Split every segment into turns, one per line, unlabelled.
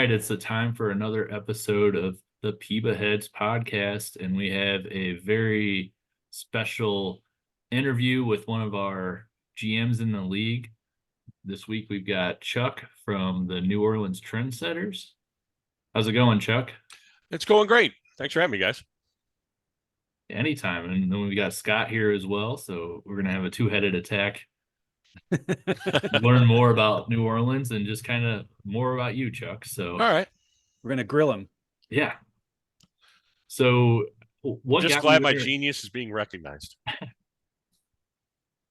right, it's the time for another episode of the PEBAheads podcast, and we have a very special interview with one of our GMs in the league. This week we've got Chuck from the New Orleans Trendsetters. How's it going, Chuck?
It's going great. Thanks for having me, guys.
Anytime. And then we got Scott here as well, so we're gonna have a two-headed attack. Learn more about New Orleans and just kind of more about you, Chuck. So,
All right.
We're gonna grill him.
yeah. So, what
Just
got
glad
you
my
there?
genius is being recognized.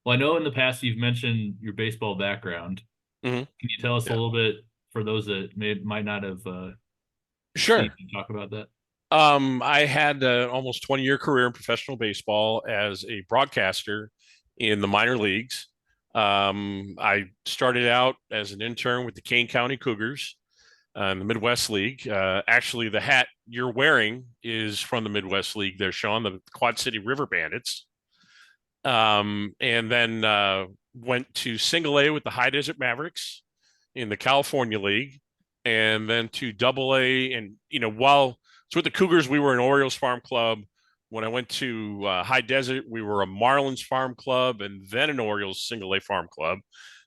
Well, I know in the past you've mentioned your baseball background.
Mhm.
Can you tell us a
Yeah.
little bit for those that might not have seen
Sure.
you talk about that?
I had an almost 20-year career in professional baseball as a broadcaster in the minor leagues. I started out as an intern with the Kane County Cougars in the Midwest League. Actually, the hat you're wearing is from the Midwest League there, Sean, the Quad City River Bandits. And then went to single A with the High Desert Mavericks in the California League, and then to double A. And, while it's with the Cougars, we were an Orioles farm club. When I went to High Desert, we were a Marlins farm club and then an Orioles single A farm club.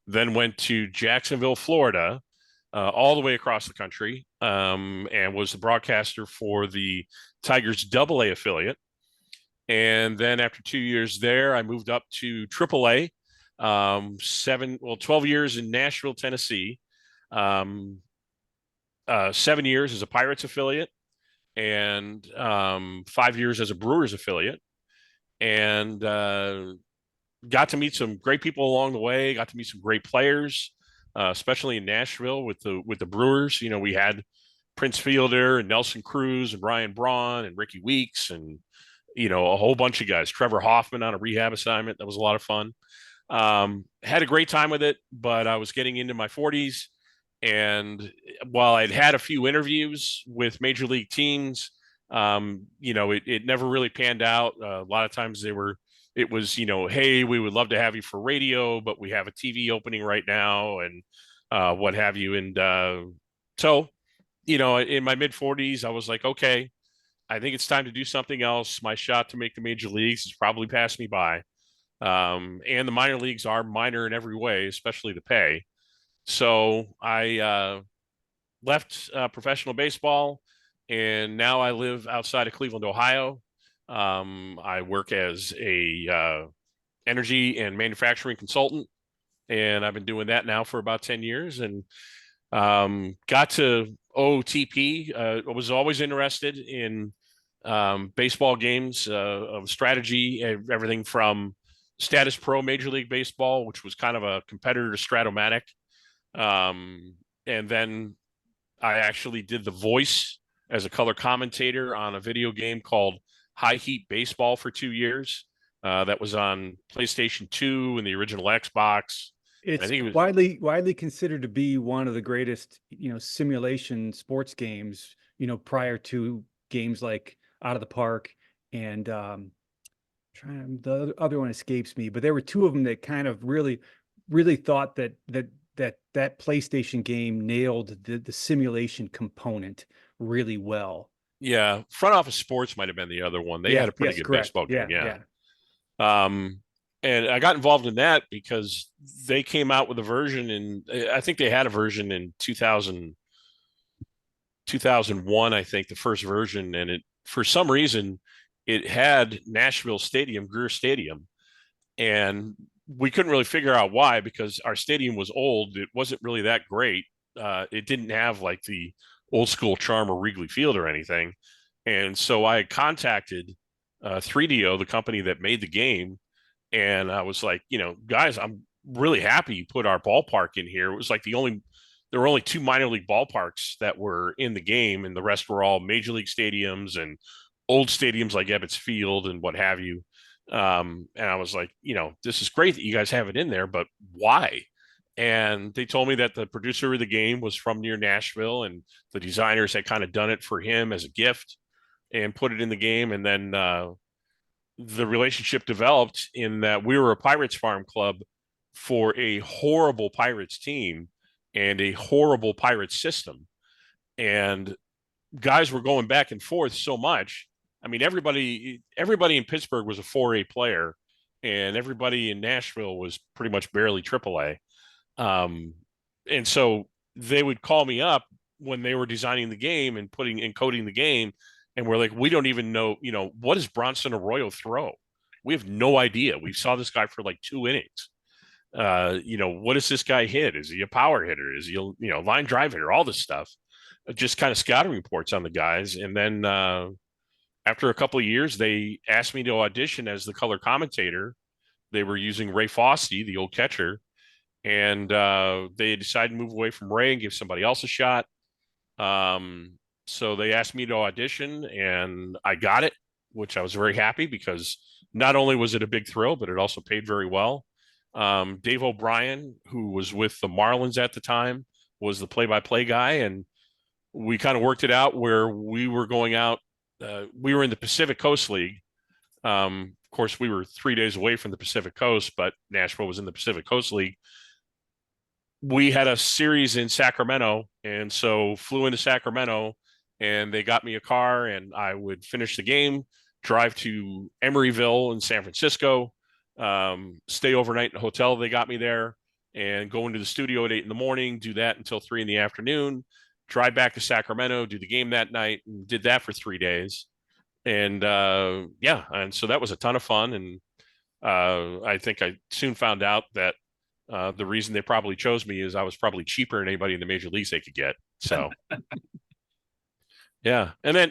Then went to Jacksonville, Florida, all the way across the country, and was the broadcaster for the Tigers double A affiliate. And then after 2 years there, I moved up to AAA, 12 years in Nashville, Tennessee, um, 7 years as a Pirates affiliate, and 5 years as a Brewers affiliate. And got to meet some great people along the way, got to meet some great players, especially in Nashville with the Brewers. We had Prince Fielder and Nelson Cruz and Ryan Braun and Ricky Weeks and a whole bunch of guys. Trevor Hoffman on a rehab assignment. That was a lot of fun. Had a great time with it, but I was getting into my 40s. And while I'd had a few interviews with major league teams, it never really panned out. A lot of times it was, hey, we would love to have you for radio, but we have a TV opening right now and what have you. And so, in my mid 40s, I was like, okay, I think it's time to do something else. My shot to make the major leagues has probably passed me by. And the minor leagues are minor in every way, especially the pay. So I left professional baseball, and now I live outside of Cleveland, Ohio. I work as a energy and manufacturing consultant, and I've been doing that now for about 10 years. And got to OTP. I was always interested in baseball games of strategy, everything from Status Pro Major League Baseball, which was kind of a competitor to Stratomatic. And then I actually did the voice as a color commentator on a video game called High Heat Baseball for 2 years. That was on PlayStation 2 and the original Xbox.
It's
I think it was
widely considered to be one of the greatest, simulation sports games, prior to games like Out of the Park and the other one escapes me, but there were two of them that kind of really thought that PlayStation game nailed the simulation component really well.
Yeah, Front Office Sports might have been the other one. They had a pretty
Yes,
good
correct.
baseball game.
Yeah.
Um, and I got involved in that because they came out with a version, and I think they had a version in 2001, I think, the first version. And for some reason, it had Nashville Stadium, Greer Stadium. And we couldn't really figure out why, because our stadium was old. It wasn't really that great. It didn't have like the old school charm of Wrigley Field or anything. And so I contacted 3DO, the company that made the game. And I was like, guys, I'm really happy you put our ballpark in here. It was like there were only two minor league ballparks that were in the game, and the rest were all major league stadiums and old stadiums like Ebbets Field and what have you. And I was like, this is great that you guys have it in there, but why? And they told me that the producer of the game was from near Nashville, and the designers had kind of done it for him as a gift and put it in the game. And then the relationship developed in that we were a Pirates farm club for a horrible Pirates team and a horrible Pirates system. and guys were going back and forth so much. I mean, everybody in Pittsburgh was a 4A player, and everybody in Nashville was pretty much barely AAA. And so they would call me up when they were designing the game and coding the game, and we're like, we don't even know, what does Bronson Arroyo throw? We have no idea. We saw this guy for like 2 innings. What does this guy hit? Is he a power hitter? Is he a line drive hitter? All this stuff. Just kind of scouting reports on the guys. And then after a couple of years, they asked me to audition as the color commentator. They were using Ray Fossey, the old catcher, and they decided to move away from Ray and give somebody else a shot. So they asked me to audition, and I got it, which I was very happy because not only was it a big thrill, but it also paid very well. Dave O'Brien, who was with the Marlins at the time, was the play-by-play guy, and we kind of worked it out where we were going out. We were in the Pacific Coast League. Of course, we were 3 days away from the Pacific Coast, but Nashville was in the Pacific Coast League. We had a series in Sacramento, and so flew into Sacramento, and they got me a car, and I would finish the game, drive to Emeryville in San Francisco, stay overnight in a hotel. They got me there, and go into the studio at 8 a.m, do that until 3 p.m, drive back to Sacramento, do the game that night, and did that for 3 days. And and so that was a ton of fun. And I think I soon found out that the reason they probably chose me is I was probably cheaper than anybody in the major leagues they could get. So yeah. And then,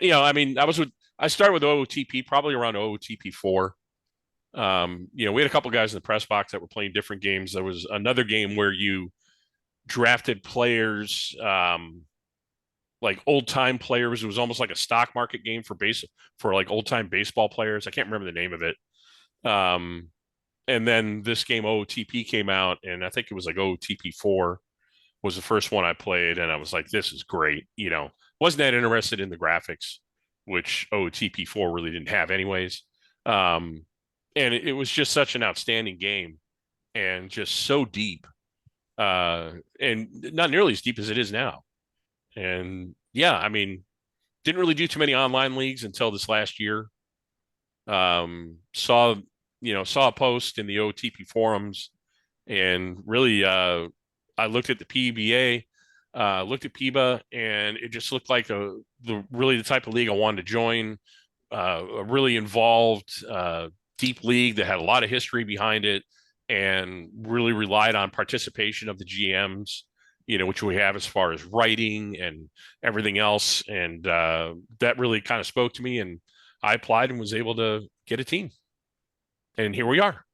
I started with OOTP probably around OOTP 4. We had a couple guys in the press box that were playing different games. There was another game where you drafted players, like old time players. It was almost like a stock market game for like old time baseball players. I can't remember the name of it. And then this game OOTP came out, and I think it was like OOTP 4 was the first one I played, and I was like, this is great. Wasn't that interested in the graphics, which OOTP 4 really didn't have anyways. And it was just such an outstanding game, and just so deep, and not nearly as deep as it is now. And yeah, didn't really do too many online leagues until this last year. Saw a post in the OTP forums, and really, I looked at the PEBA, looked at PEBA, and it just looked like the type of league I wanted to join. A really involved, deep league that had a lot of history behind it, and really relied on participation of the GMs, which we have as far as writing and everything else. And that really kind of spoke to me, and I applied and was able to get a team. And here we are.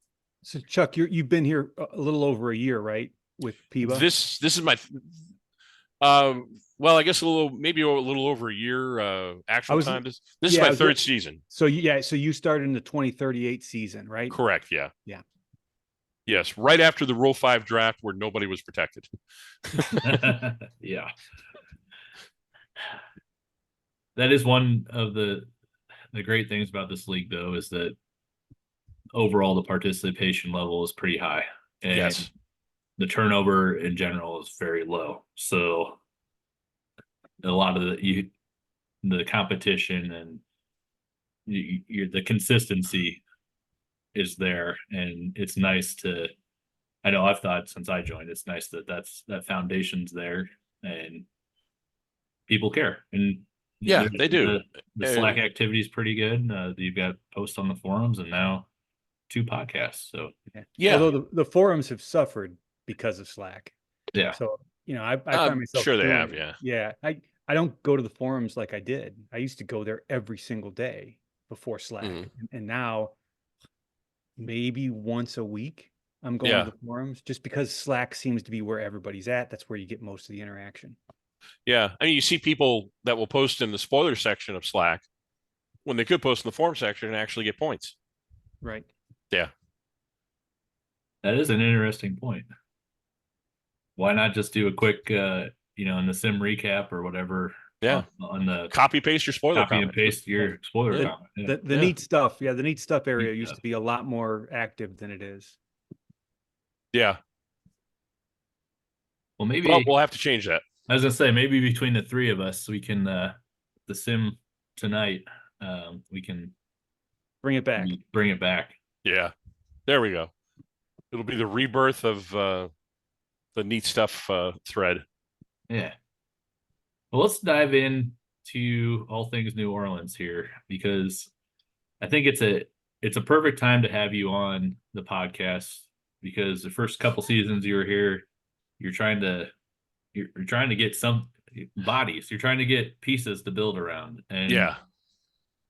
So Chuck, you've been here a little over a year, right? With PEBA?
This is my, well, I guess maybe a little over a year, actual time. This is my third season.
So you started in the 2038 season, right?
Correct. Yeah.
Yeah.
Yes. Right after the Rule 5 draft where nobody was protected.
Yeah. That is one of the great things about this league, though, is that overall the participation level is pretty high. And
yes.
The turnover in general is very low. So a lot of the competition and the consistency is there, and it's nice I know I've thought since I joined, it's nice that foundation's there and people care. And
yeah, they do.
The Slack activity is pretty good. You've got posts on the forums and now 2 podcasts. So
yeah, although the forums have suffered because of Slack.
Yeah.
So I find myself
sure they have. Yeah.
Yeah. I don't go to the forums like I did. I used to go there every single day before Slack, and now maybe once a week I'm going to the forums, just because Slack seems to be where everybody's at. That's where you get most of the interaction.
Yeah. You see people that will post in the spoiler section of Slack when they could post in the forum section and actually get points.
Right.
Yeah.
That is an interesting point. Why not just do a quick, in the sim recap or whatever?
Yeah.
On the
copy paste your spoiler comment.
And paste your spoiler comment.
Yeah. The neat stuff. Yeah. The neat stuff area used to be a lot more active than it is.
Yeah.
Well, maybe
we'll have to change that.
I was gonna say maybe between the three of us, we can the sim tonight. We can
Bring it back.
Bring it back.
Yeah, there we go. It'll be the rebirth of the neat stuff thread.
Yeah. Well, let's dive in to all things New Orleans here, because I think it's a perfect time to have you on the podcast, because the first couple seasons you were here, you're trying to get some bodies, you're trying to get pieces to build around. And
Yeah.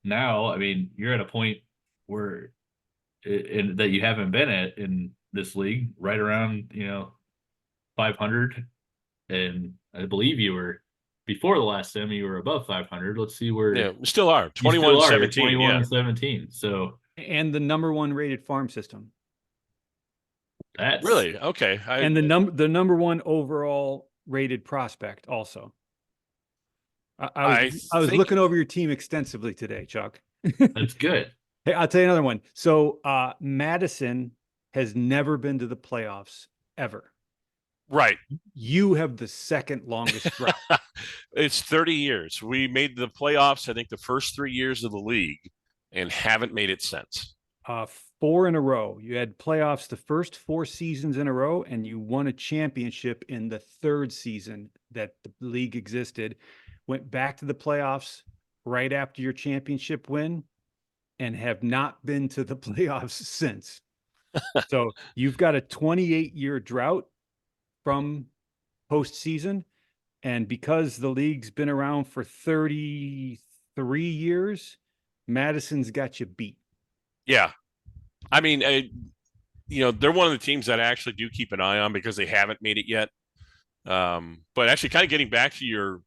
now, I mean, you're at a point where that you haven't been at in this league, right around 500, and I believe you were before the last sim you were above 500. Let's see where
we still are.
you still are
21-17.
21
yeah.
and 17. So
And the #1 rated farm system.
that's
Really okay.
And the #1 overall rated prospect also. I was looking over your team extensively today, Chuck.
That's good.
Hey, I'll tell you another one. So Madison has never been to the playoffs ever.
Right.
You have the second longest drought.
It's 30 years. We made the playoffs, I think, the first 3 years of the league and haven't made it since.
4 in a row. You had playoffs the first 4 seasons in a row, and you won a championship in the 3rd season that the league existed. Went back to the playoffs right after your championship win and have not been to the playoffs since. So you've got a 28-year drought from postseason. And because the league's been around for 33 years, Madison's got you beat.
Yeah. I mean, they're one of the teams that I actually do keep an eye on because they haven't made it yet. But actually kind of getting back to your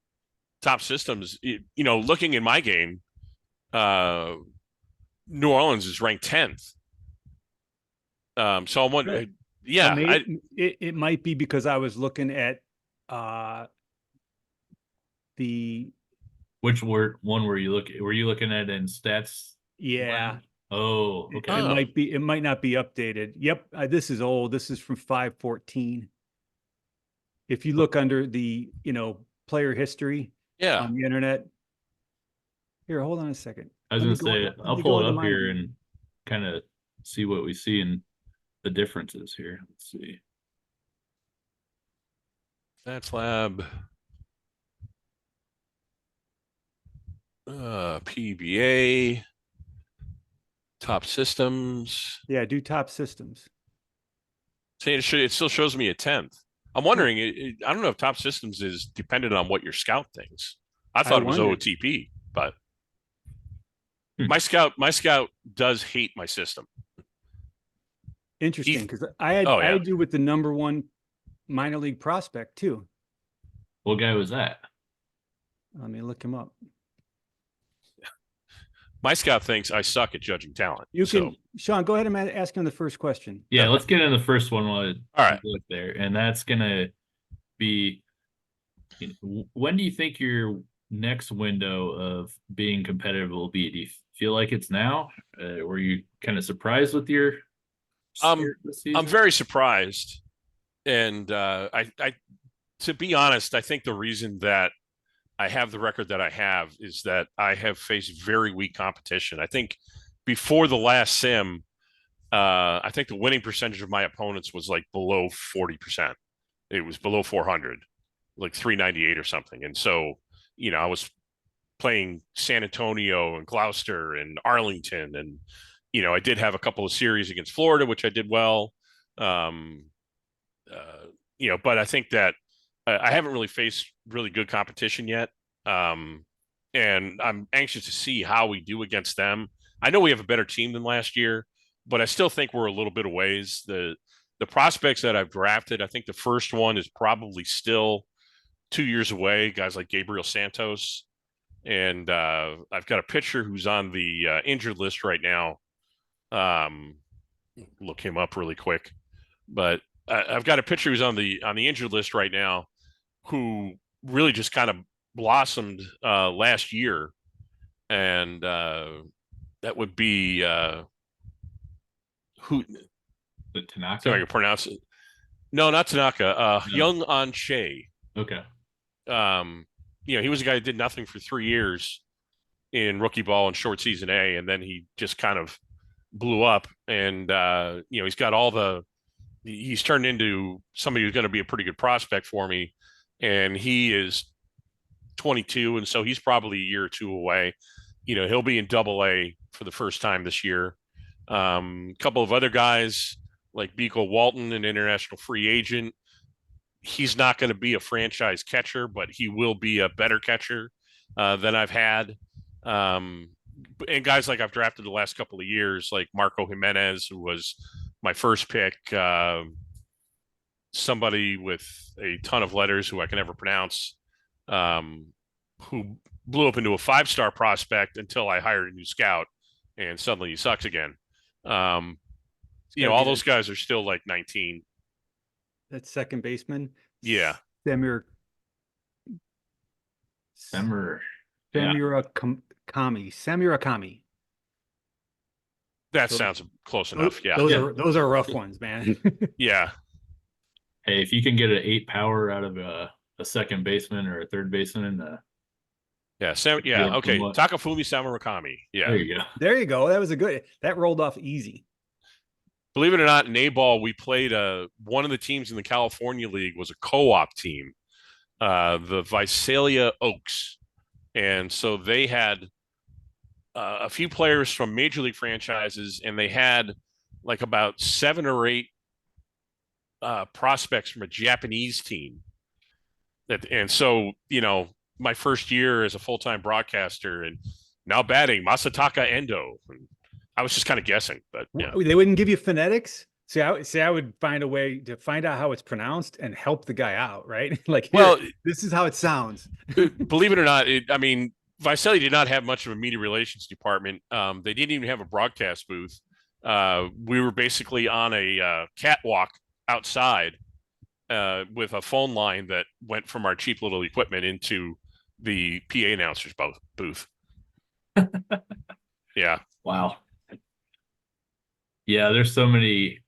top systems, looking in my game, New Orleans is ranked 10th. So I'm wondering,
it might be because I was looking at
which one were you looking? Were you looking at in stats?
Yeah.
Oh, okay.
It might not be updated. Yep. This is old. This is from 5/14. If you look under the, player history on the internet. Here, hold on a second.
I was going to say, I'll pull it up here and kind of see what we see in the differences here. Let's see.
Stats Lab. PEBA. Top systems.
Yeah, do top systems.
Saying it still shows me a 10th. I'm wondering, I don't know if top systems is dependent on what your scout thinks. I thought it was OOTP, but my scout does hate my system.
Interesting, because I had you with the #1 minor league prospect too.
What guy was that?
Let me look him up.
My scout thinks I suck at judging talent.
Sean, go ahead and ask him the first question.
Yeah, let's get in the first one while
all right
there, and that's gonna be, when do you think your next window of being competitive will be? Do you feel like it's now? Were you kind of surprised with your start this season?
I'm very surprised, and I to be honest, I think the reason that I have the record that I have is that I have faced very weak competition. I think before the last sim, I think the winning percentage of my opponents was like below 40%. It was below 400, like 398 or something. And so, I was playing San Antonio and Gloucester and Arlington. And, I did have a couple of series against Florida, which I did well. But I think that I haven't really faced really good competition yet. And I'm anxious to see how we do against them. I know we have a better team than last year, but I still think we're a little bit of ways. The prospects that I've drafted, I think the first one is probably still 2 years away, guys like Gabriel Santos. And I've got a pitcher who's on the injured list right now. Look him up really quick. But I've got a pitcher who's on the injured list right now who really just kind of blossomed last year. And that would be who?
The Tanaka?
So I can pronounce it. No, not Tanaka. Young An Che.
Okay.
he was a guy that did nothing for 3 years in rookie ball and short season A, and then he just kind of blew up. And he's got he's turned into somebody who's going to be a pretty good prospect for me. And he is 22, and so he's probably a year or two away. He'll be in Double A for the first time this year. A couple of other guys like Biko Walton, an international free agent. He's not going to be a franchise catcher, but he will be a better catcher than I've had. And guys like I've drafted the last couple of years, like Marco Jimenez, who was my first pick, somebody with a ton of letters who I can never pronounce, who blew up into a 5-star prospect until I hired a new scout, and suddenly he sucks again. All those guys are still like 19.
That second baseman.
Yeah.
Samirakami.
That sounds close enough. Yeah.
Those are rough ones, man.
Yeah.
Hey, if you can get an 8 power out of a second baseman or a third baseman,
okay. Takafumi Samirakami. Yeah.
There you go. That was that rolled off easy.
Believe it or not, in A-ball, we played one of the teams in the California League was a co-op team, the Visalia Oaks. And so they had a few players from major league franchises, and they had like about 7 or 8 prospects from a Japanese team. And so, my first year as a full-time broadcaster, and now batting Masataka Endo. And I was just kind of guessing, but
they wouldn't give you phonetics. See, I would find a way to find out how it's pronounced and help the guy out, right? This is how it sounds.
Believe it or not, Visalia did not have much of a media relations department. They didn't even have a broadcast booth. We were basically on a catwalk outside with a phone line that went from our cheap little equipment into the PA announcer's booth. Yeah.
Wow. Yeah, there's so many.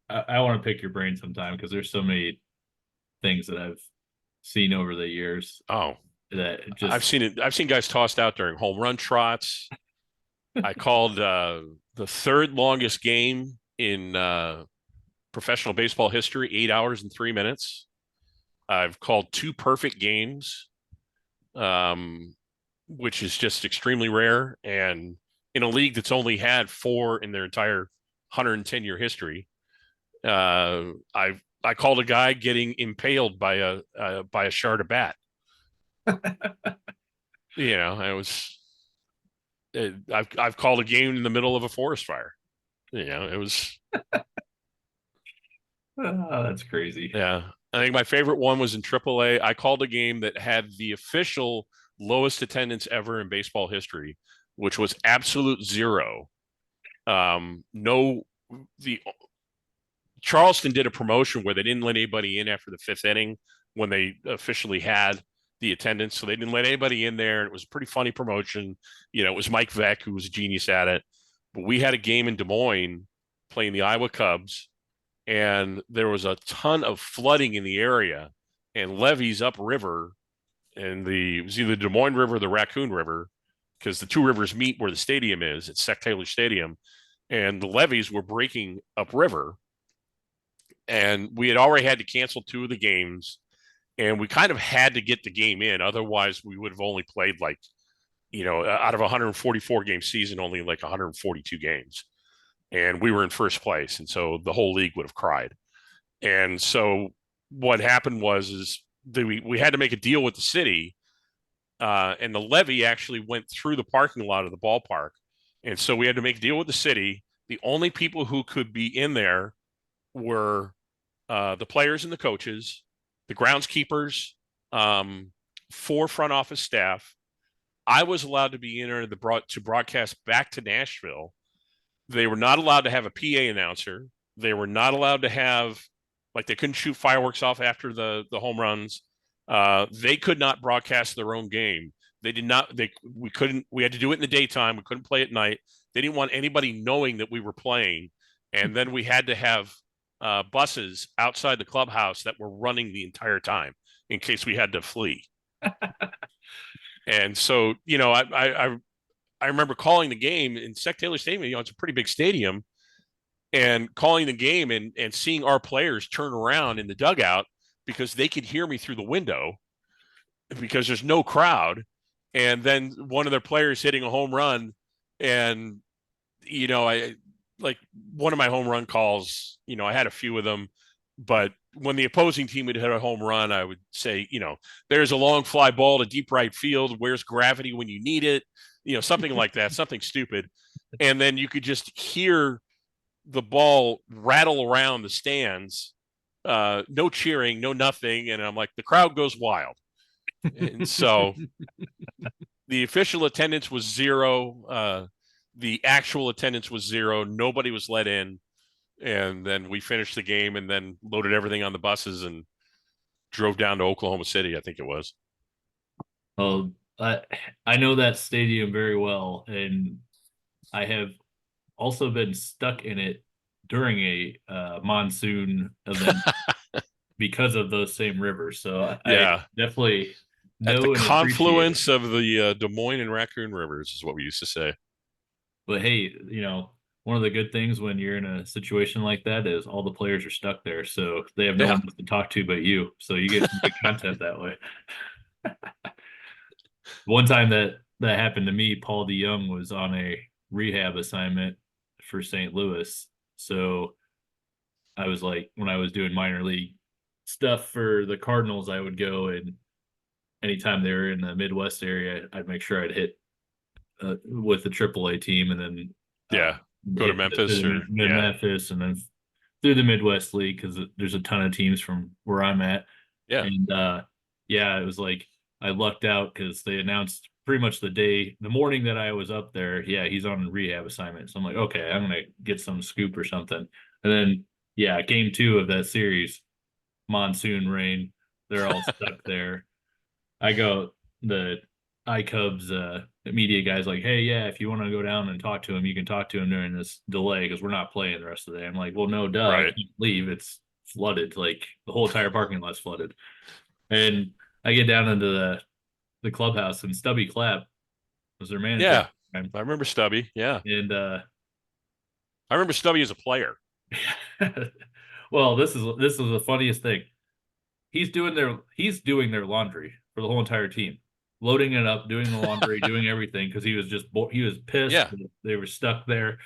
I want to pick your brain sometime because there's so many things that I've seen over the years.
Oh,
that
I've seen it. I've seen guys tossed out during home run trots. I called the third longest game in professional baseball history, 8 hours and 3 minutes. I've called 2 perfect games, which is just extremely rare. And in a league that's only had 4 in their entire 110-year history, I called a guy getting impaled by a shard of bat. I've called a game in the middle of a forest fire. It was.
Oh, that's crazy.
Yeah. I think my favorite one was in AAA. I called a game that had the official lowest attendance ever in baseball history, which was absolute 0. Charleston did a promotion where they didn't let anybody in after the 5th inning when they officially had the attendance. So they didn't let anybody in there. And it was a pretty funny promotion. It was Mike Veck, who was a genius at it. But we had a game in Des Moines playing the Iowa Cubs, and there was a ton of flooding in the area and levees upriver. And it was either the Des Moines River or the Raccoon River, because the 2 rivers meet where the stadium is. It's Sec Taylor Stadium. And the levees were breaking upriver. And we had already had to cancel 2 of the games. And we kind of had to get the game in. Otherwise, we would have only played out of a 144 game season, only like 142 games. And we were in first place. And so the whole league would have cried. And so what happened was we had to make a deal with the city. And the levee actually went through the parking lot of the ballpark. And so we had to make a deal with the city. The only people who could be in there were the players and the coaches, the groundskeepers, 4 front office staff. I was allowed to be in there to broadcast back to Nashville. They were not allowed to have a PA announcer. They were not allowed to have, they couldn't shoot fireworks off after the home runs. They could not broadcast their own game. They did not. We had to do it in the daytime. We couldn't play at night. They didn't want anybody knowing that we were playing. And then we had to have buses outside the clubhouse that were running the entire time. in case we had to flee. And so, I remember calling the game in Sec Taylor Stadium. It's a pretty big stadium, and calling the game and seeing our players turn around in the dugout because they could hear me through the window because there's no crowd. And then one of their players hitting a home run, and I like one of my home run calls, I had a few of them, but when the opposing team would hit a home run, I would say, there's a long fly ball to deep right field. Where's gravity when you need it? Something like that, something stupid. And then you could just hear the ball rattle around the stands, no cheering, no nothing. And I'm like, the crowd goes wild. And so the official attendance was 0. The actual attendance was 0. Nobody was let in. And then we finished the game and then loaded everything on the buses and drove down to Oklahoma City, I think it was.
Oh, I know that stadium very well, and I have also been stuck in it during a monsoon event because of those same rivers. So
Yeah.
I definitely
at the
know and
confluence of the Des Moines and Raccoon Rivers is what we used to say.
But hey, one of the good things when you're in a situation like that is all the players are stuck there, so they have no one to talk to but you. So you get some good content that way. One time that happened to me, Paul DeYoung was on a rehab assignment for St. Louis. So I was like, when I was doing minor league stuff for the Cardinals, I would go, and anytime they were in the Midwest area, I'd make sure I'd hit with the AAA team, and then
go to Memphis
Memphis, and then through the Midwest League, because there's a ton of teams from where I'm at. And it was like I lucked out because they announced pretty much the morning that I was up there. Yeah, he's on a rehab assignment. So I'm like, okay, I'm gonna get some scoop or something. And then game 2 of that series, monsoon rain. They're all stuck there. I go, the iCubs media guy's like, hey, if you want to go down and talk to him, you can talk to him during this delay because we're not playing the rest of the day. I'm like, well, no, duh, I can't leave. It's flooded. Like the whole entire parking lot's flooded. And I get down into the clubhouse, and Stubby Clapp was their manager.
Yeah, I remember Stubby. Yeah,
and
I remember Stubby as a player.
Well, this is the funniest thing. He's doing their laundry for the whole entire team, loading it up, doing the laundry, doing everything because he was pissed.
Yeah.
They were stuck there.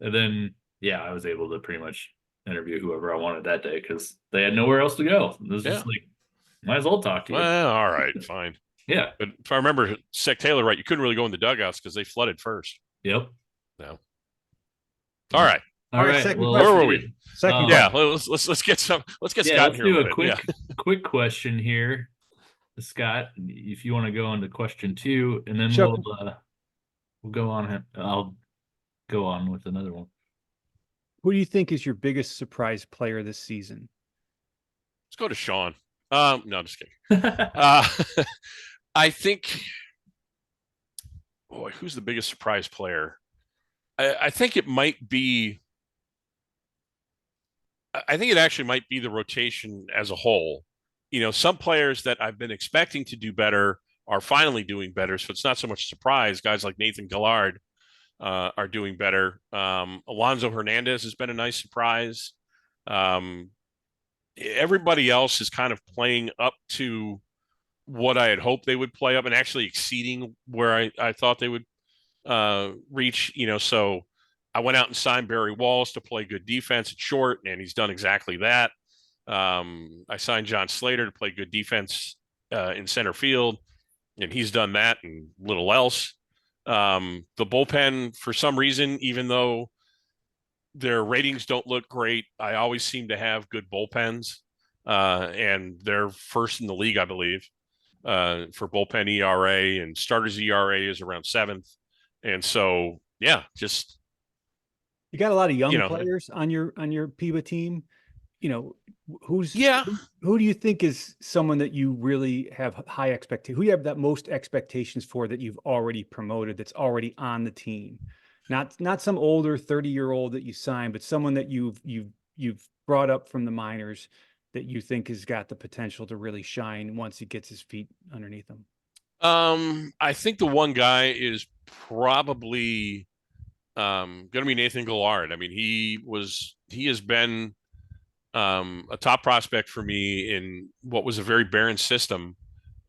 And then I was able to pretty much interview whoever I wanted that day because they had nowhere else to go. It was just like, might as well talk to you.
Well, all right, fine.
Yeah.
But if I remember Sec Taylor right, you couldn't really go in the dugouts because they flooded first.
Yep.
No. All right.
All right.
Well, where were we?
Second.
Let's get Scott
let's
here.
Do a quick question here, Scott. If you want to go on to question 2, and then we'll go on. I'll go on with another one.
Who do you think is your biggest surprise player this season?
Let's go to Sean. No, I'm just kidding. I think, boy, who's the biggest surprise player? I think it might be. I think it actually might be the rotation as a whole. Some players that I've been expecting to do better are finally doing better. So it's not so much a surprise. Guys like Nathan Gillard are doing better. Alonso Hernandez has been a nice surprise. Everybody else is kind of playing up to what I had hoped they would play up and actually exceeding where I thought they would reach. So I went out and signed Barry Walls to play good defense at short, and he's done exactly that. I signed John Slater to play good defense in center field, and he's done that and little else. The bullpen, for some reason, even though their ratings don't look great, I always seem to have good bullpens, and they're first in the league, I believe, for bullpen ERA, and starters ERA is around 7th. And so, just.
You got a lot of young players on your PEBA team. Who do you think is someone that you really have high expectations? Who you have that most expectations for that you've already promoted, that's already on the team? Not some older 30-year-old that you signed, but someone that you've brought up from the minors that you think has got the potential to really shine once he gets his feet underneath him?
I think the one guy is probably going to be Nathan Gillard. I mean, he has been a top prospect for me in what was a very barren system.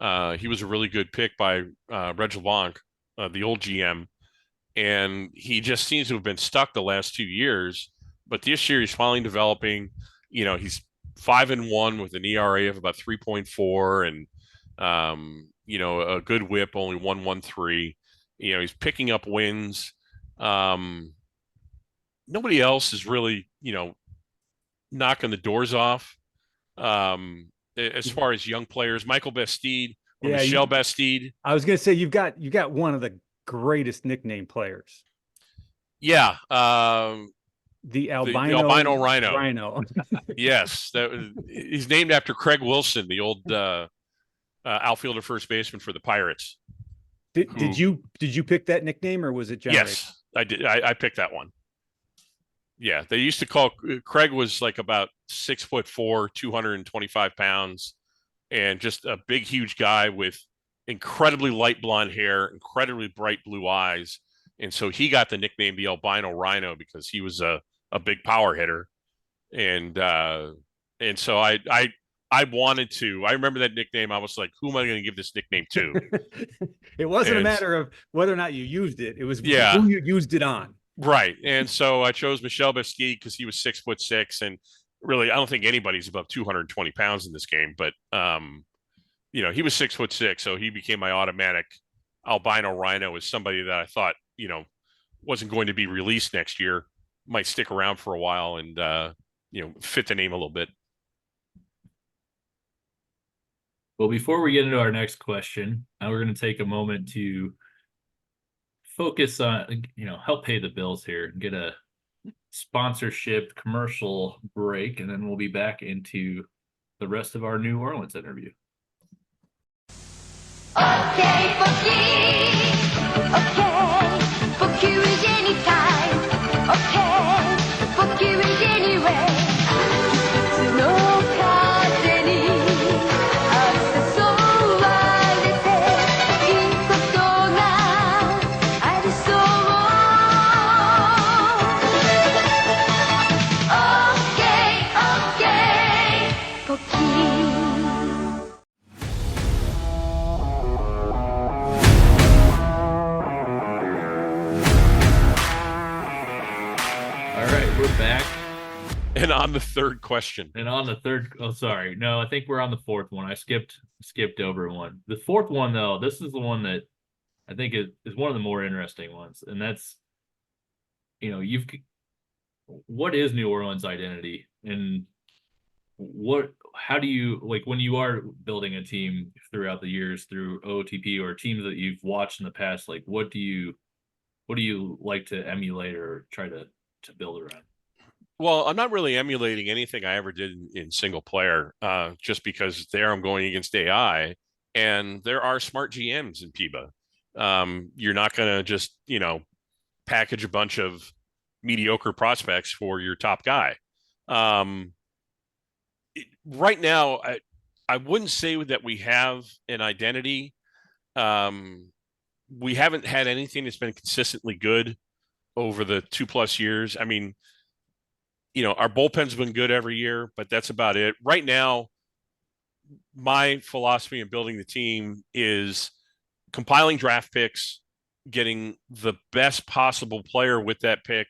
He was a really good pick by Reg LeBlanc, the old GM, and he just seems to have been stuck the last 2 years. But this year he's finally developing. He's 5-1 with an ERA of about 3.4, and a good WHIP, only 1.13. He's picking up wins. Nobody else is really, knocking the doors off. As far as young players, Michael Bastide or Michel Bastide.
I was going to say you got one of the greatest nickname players.
Yeah,
the albino
rhino. Yes, he's named after Craig Wilson, the old outfielder first baseman for the Pirates.
Did you pick that nickname, or was it generated?
Yes, I did. I picked that one. Yeah, they used to call Craig was like about 6'4", 225 pounds, and just a big, huge guy with incredibly light blonde hair, incredibly bright blue eyes. And so he got the nickname the albino rhino because he was a big power hitter. And so I wanted to. I remember that nickname. I was like, who am I going to give this nickname to?
It wasn't a matter of whether or not you used it. It was who you used it on.
Right. And so I chose Michel Bastide because he was 6'6", and really, I don't think anybody's above 220 pounds in this game, but he was 6'6", so he became my automatic albino rhino as somebody that I thought, wasn't going to be released next year, might stick around for a while and, fit the name a little bit.
Well, before we get into our next question, we're going to take a moment to focus on, help pay the bills here, get a sponsorship commercial break, and then we'll be back into the rest of our New Orleans interview.
Okay, fuck you is anytime. Okay, fuck you is anywhere. No cause any.
Back.
And on the third question.
Sorry. No, I think we're on the fourth one. I skipped over one. The fourth one, though, this is the one that I think is one of the more interesting ones. And that's, what is New Orleans' identity? And how do you, like, when you are building a team throughout the years through OOTP or teams that you've watched in the past, like, what do you like to emulate or try to build around?
Well, I'm not really emulating anything I ever did in single player, just because there I'm going against AI, and there are smart GMs in PEBA. You're not going to just, package a bunch of mediocre prospects for your top guy. Right now, I wouldn't say that we have an identity. We haven't had anything that's been consistently good over the 2+ years. I mean, our bullpen's been good every year, but that's about it. Right now, my philosophy in building the team is compiling draft picks, getting the best possible player with that pick,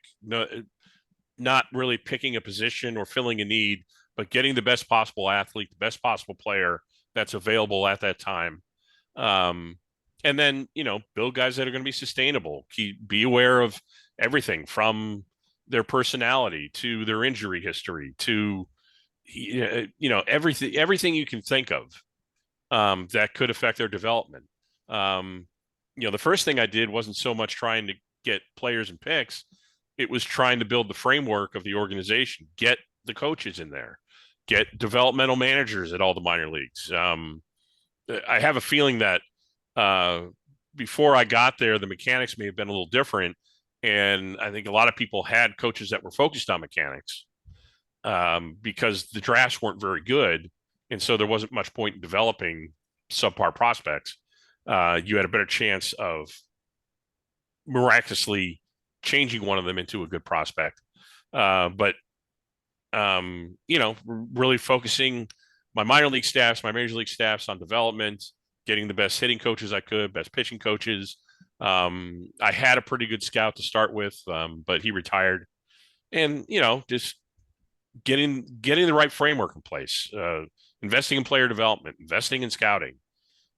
not really picking a position or filling a need, but getting the best possible athlete, the best possible player that's available at that time. And then, build guys that are going to be sustainable. Be aware of everything from their personality to their injury history to, everything you can think of that could affect their development. The first thing I did wasn't so much trying to get players and picks. It was trying to build the framework of the organization, get the coaches in there, get developmental managers at all the minor leagues. I have a feeling that before I got there, the mechanics may have been a little different. And I think a lot of people had coaches that were focused on mechanics. because the drafts weren't very good. And so there wasn't much point in developing subpar prospects. You had a better chance of miraculously changing one of them into a good prospect. But really focusing my minor league staffs, my major league staffs on development, getting the best hitting coaches I could, best pitching coaches. I had a pretty good scout to start with, but he retired. And, just getting the right framework in place, investing in player development, investing in scouting.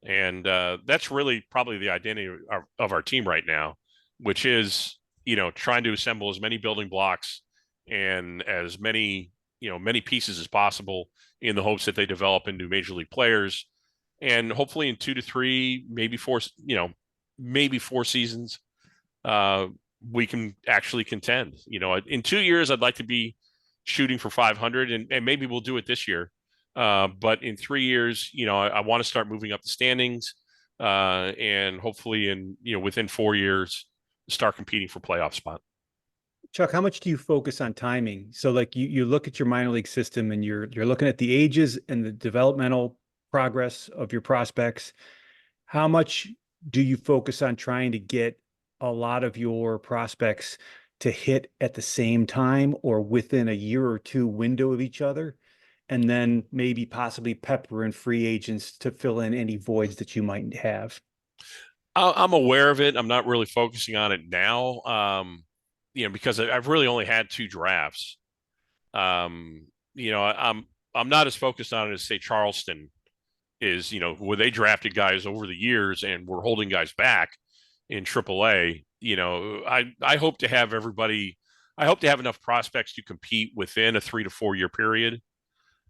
And that's really probably the identity of our team right now, which is, trying to assemble as many building blocks and as many pieces as possible in the hopes that they develop into major league players. And hopefully in 2 to 3, maybe 4 seasons, we can actually contend. In 2 years, I'd like to be shooting for 500, and maybe we'll do it this year. But in 3 years, I want to start moving up the standings, and hopefully within 4 years, start competing for playoff spot.
Chuck, how much do you focus on timing? So like you look at your minor league system and you're looking at the ages and the developmental progress of your prospects. How much do you focus on trying to get a lot of your prospects to hit at the same time or within a year or two window of each other? And then maybe possibly pepper in free agents to fill in any voids that you might have?
I'm aware of it. I'm not really focusing on it now, because I've really only had 2 drafts. I'm not as focused on it as, say, Charleston is, where they drafted guys over the years and were holding guys back in AAA. I hope to have everybody. I hope to have enough prospects to compete within a 3 to 4 year period.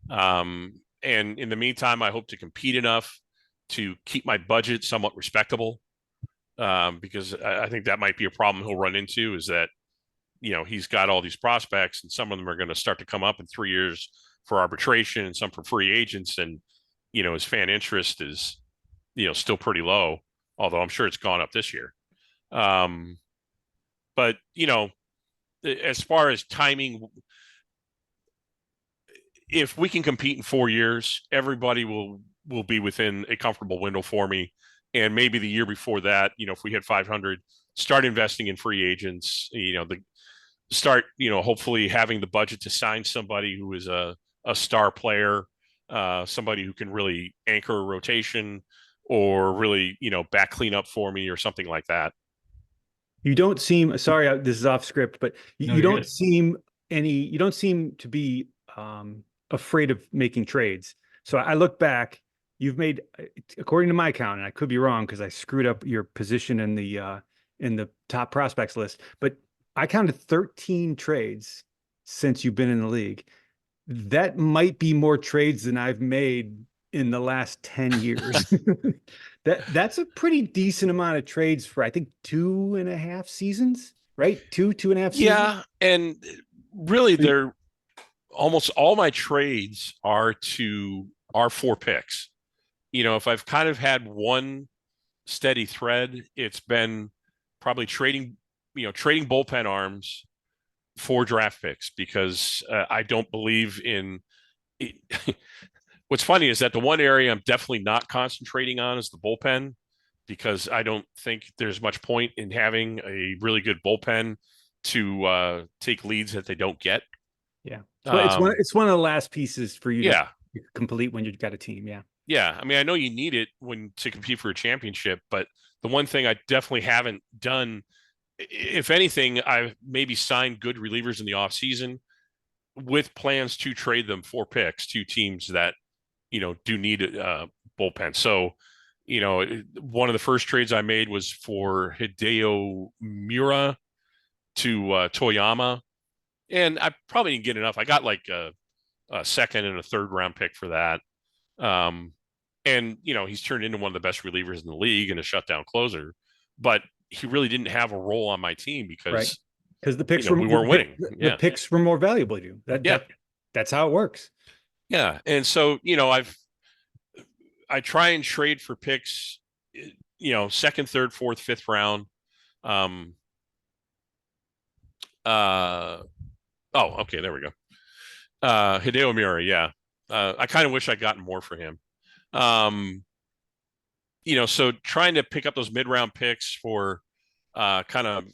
And in the meantime, I hope to compete enough to keep my budget somewhat respectable. Because I think that might be a problem he'll run into, is that, he's got all these prospects and some of them are going to start to come up in 3 years for arbitration and some for free agents. And, his fan interest is, still pretty low, although I'm sure it's gone up this year. But, as far as timing, if we can compete in 4 years, everybody will be within a comfortable window for me. And maybe the year before that, if we hit 500, start investing in free agents, hopefully having the budget to sign somebody who is a star player, somebody who can really anchor a rotation or really, back clean up for me or something like that.
You don't seem, sorry, this is off script, but you don't
good.
seem you don't seem to be afraid of making trades. So I look back, you've made, according to my count, and I could be wrong because I screwed up your position in the top prospects list, but I counted 13 trades since you've been in the league. That might be more trades than I've made in the last 10 years. That's a pretty decent amount of trades for, I think, 2.5 seasons, right? 2.5 seasons.
Yeah. And really, they're almost all my trades are for picks. If I've kind of had one steady thread, it's been probably trading bullpen arms for draft picks, because I don't believe in it. What's funny is that the one area I'm definitely not concentrating on is the bullpen, because I don't think there's much point in having a really good bullpen to take leads that they don't get.
Yeah. So it's one of the last pieces for you to complete when you've got a team. Yeah.
Yeah. I mean, I know you need it to compete for a championship, but the one thing I definitely haven't done, if anything, I've maybe signed good relievers in the offseason with plans to trade them for picks to teams that, do need a bullpen. So, one of the first trades I made was for Hideo Mura to Toyama. And I probably didn't get enough. I got like a second and a third round pick for that. And, he's turned into one of the best relievers in the league and a shutdown closer. But he really didn't have a role on my team because
the picks
we weren't winning.
The picks were more valuable to you. That's how it works.
Yeah. And so, I try and trade for picks, second, third, fourth, fifth round. Oh, okay, there we go. Hideo Miura, yeah. I kind of wish I'd gotten more for him. Um, so trying to pick up those mid-round picks for kind of,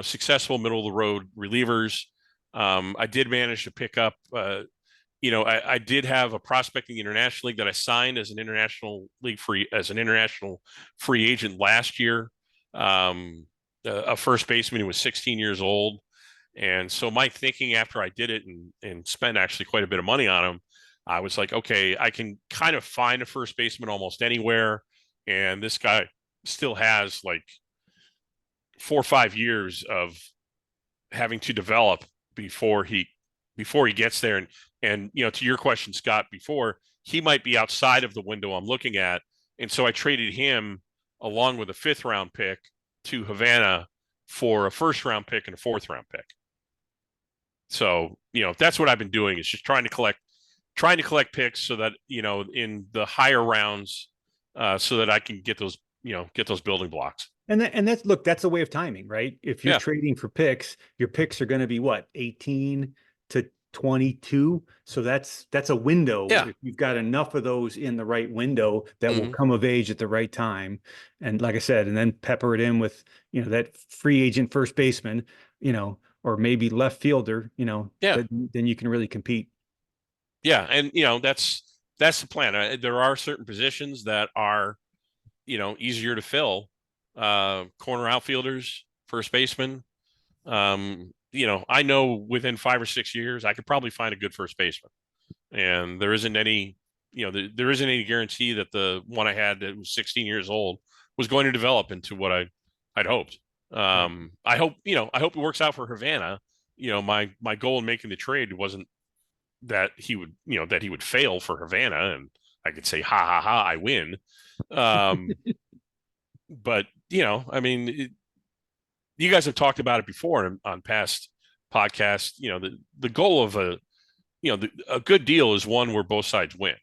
successful middle of the road relievers. I did manage to pick up, I did have a prospecting international league that I signed as an international free agent last year. A first baseman who was 16 years old. And so my thinking after I did it and spent actually quite a bit of money on him, I was like, okay, I can kind of find a first baseman almost anywhere. And this guy still has like 4 or 5 years of having to develop before he gets there. And to your question, Scott, before, he might be outside of the window I'm looking at. And so I traded him along with a 5th round pick to Havana for a 1st round pick and a 4th round pick. So, that's what I've been doing, is just trying to collect picks so that, in the higher rounds, so that I can get those building blocks.
And that's a way of timing, right? If you're trading for picks, your picks are going to be what, 18 to 22. So that's a window.
Yeah.
If you've got enough of those in the right window that will come of age at the right time. And like I said, and then pepper it in with, that free agent first baseman, or maybe left fielder, then you can really compete.
Yeah. And, that's the plan. There are certain positions that are, easier to fill. Corner outfielders, first baseman. I know within 5 or 6 years, I could probably find a good first baseman. And there isn't any, there isn't any guarantee that the one I had that was 16 years old was going to develop into what I'd hoped. I hope it works out for Havana. My goal in making the trade wasn't that he would fail for Havana and I could say, ha ha ha, I win. But I mean, you guys have talked about it before on past podcasts. The goal of a good deal is one where both sides win,